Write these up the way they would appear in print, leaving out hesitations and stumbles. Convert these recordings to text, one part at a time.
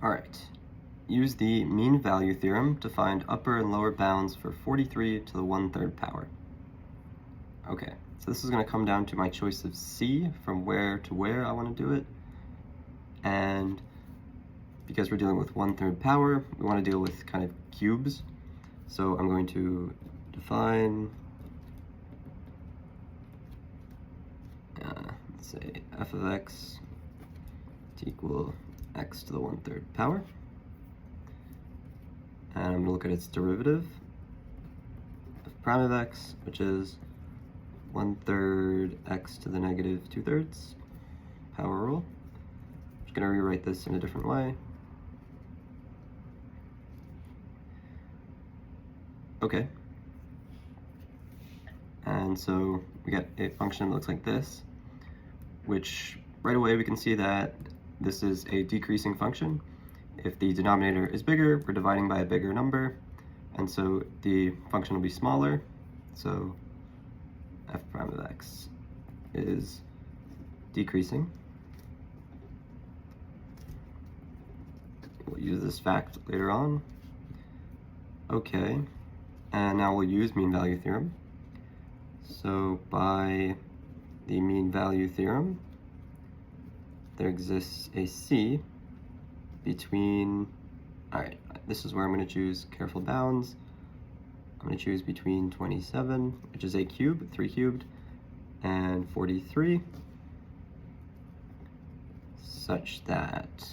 Alright, use the mean value theorem to find upper and lower bounds for 43 to the 1/3 power. Okay, so this is going to come down to my choice of C, from where to where I want to do it. And because we're dealing with 1/3 power, we want to deal with kind of cubes. So I'm going to define, let's say f of x to equal x to the 1/3 power. And I'm going to look at its derivative, f prime of x, which is 1/3 x to the negative 2/3 power rule. I'm just going to rewrite this in a different way. Okay. And so we get a function that looks like this, which right away we can see that this is a decreasing function. If the denominator is bigger, we're dividing by a bigger number, and so the function will be smaller. So f prime of x is decreasing. We'll use this fact later on. Okay, and now we'll use mean value theorem. So by the mean value theorem, there exists a C between, alright, this is where I'm going to choose careful bounds. I'm going to choose between 27, which is a cube, 3 cubed, and 43, such that,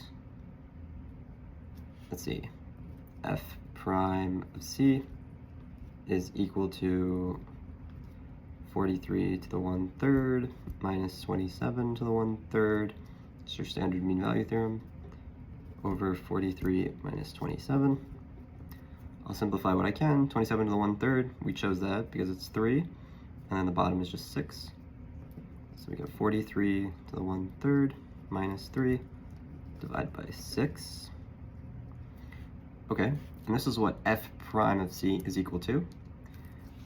let's see, f prime of C is equal to 43 to the 1/3 minus 27 to the 1/3. It's your standard mean value theorem over 43 minus 27. I'll simplify what I can. 27 to the 1/3, we chose that because it's 3, and then the bottom is just 6. So we get 43 to the 1/3 minus 3 divided by 6. Okay, and this is what f prime of C is equal to.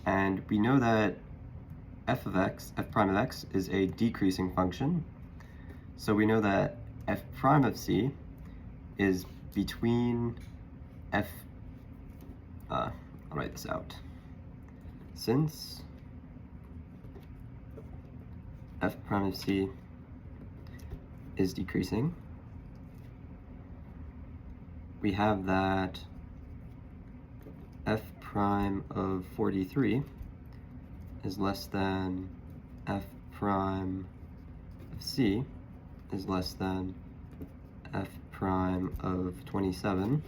And we know that f prime of x, is a decreasing function. So we know that f prime of C is between I'll write this out. Since f prime of C is decreasing, we have that f prime of 43 is less than f prime of C is less than f prime of 27.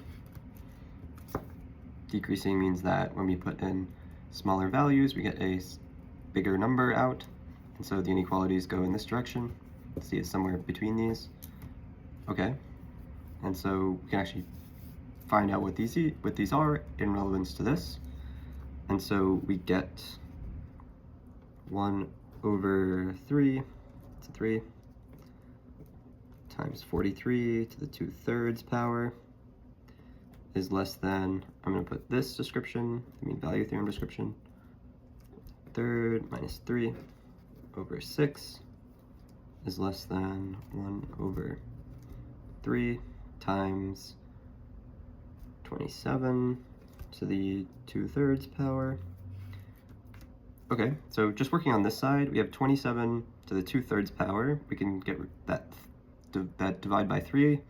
Decreasing means that when we put in smaller values, we get a bigger number out, and so the inequalities go in this direction. C is somewhere between these. Okay, and so we can actually find out what these are in relevance to this. And so we get 1 over 3 to 3 times 43 to the 2/3 power is less than, I'm going to put this description, the mean value theorem description, 1/3 minus 3 over 6 is less than 1 over 3 times 27 to the 2/3 power. Okay, so just working on this side, we have 27 to the 2/3 power. We can get that divide by 3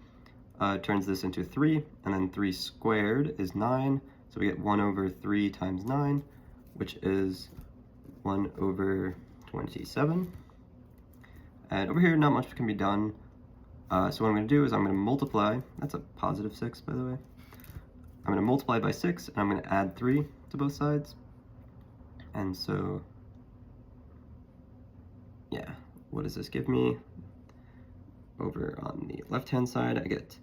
turns this into 3, and then 3 squared is 9, so we get 1 over 3 times 9, which is 1 over 27. And over here, not much can be done. So what I'm going to do is I'm going to multiply, that's a positive 6, by the way. I'm going to multiply by 6, and I'm going to add 3 to both sides. And so, yeah, what does this give me? Over on the left-hand side, I get,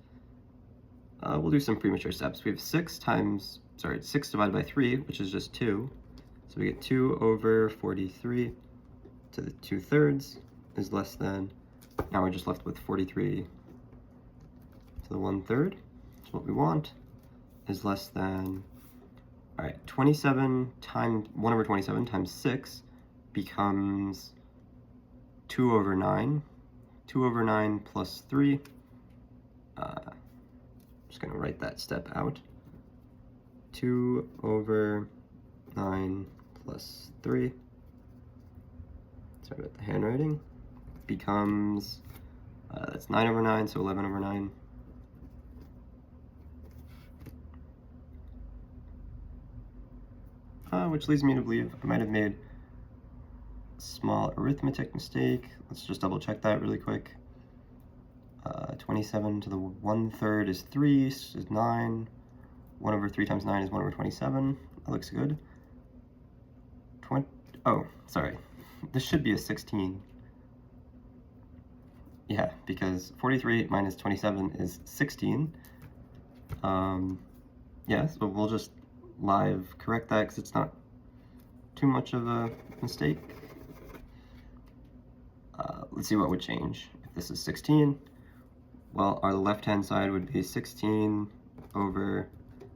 we'll do some premature steps. We have 6 divided by 3, which is just 2. So we get 2 over 43 to the 2/3 is less than, now we're just left with 43 to the 1/3. So what we want is less than, all right, 27 times 1 over 27 times 6 becomes 2 over 9. 2 over 9 plus 3 just going to write that step out. 2 over 9 plus 3, sorry about the handwriting, becomes, that's 9 over 9, so 11 over 9. Which leads me to believe I might have made a small arithmetic mistake. Let's just double check that really quick. 27 to the 1/3 is 3, is 9. 1 over 3 times 9 is 1 over 27. That looks good. Oh, sorry. This should be a 16. Yeah, because 43 minus 27 is 16. Yeah, so we'll just live correct that because it's not too much of a mistake. Let's see what would change. If this is 16, well, our left-hand side would be 16 over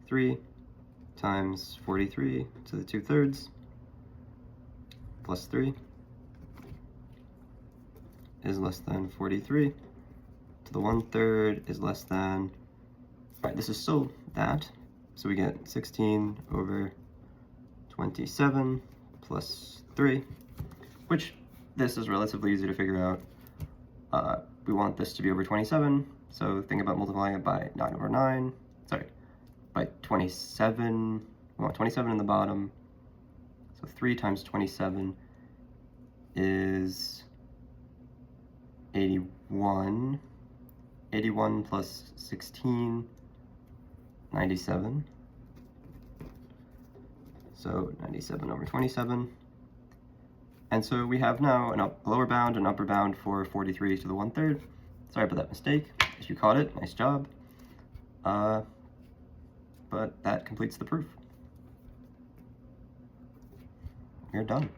3 times 43 to the 2/3 plus 3 is less than 43 to the 1/3 is less than, right, this is still that, so we get 16 over 27 plus 3, which this is relatively easy to figure out. We want this to be over 27, so think about multiplying it by 9 over 9, sorry, by 27, we want 27 in the bottom, so 3 times 27 is 81, 81 plus 16, 97, so 97 over 27. And so we have now a lower bound and upper bound for 43 to the 1/3. Sorry about that mistake. If you caught it, nice job. But that completes the proof. You're done.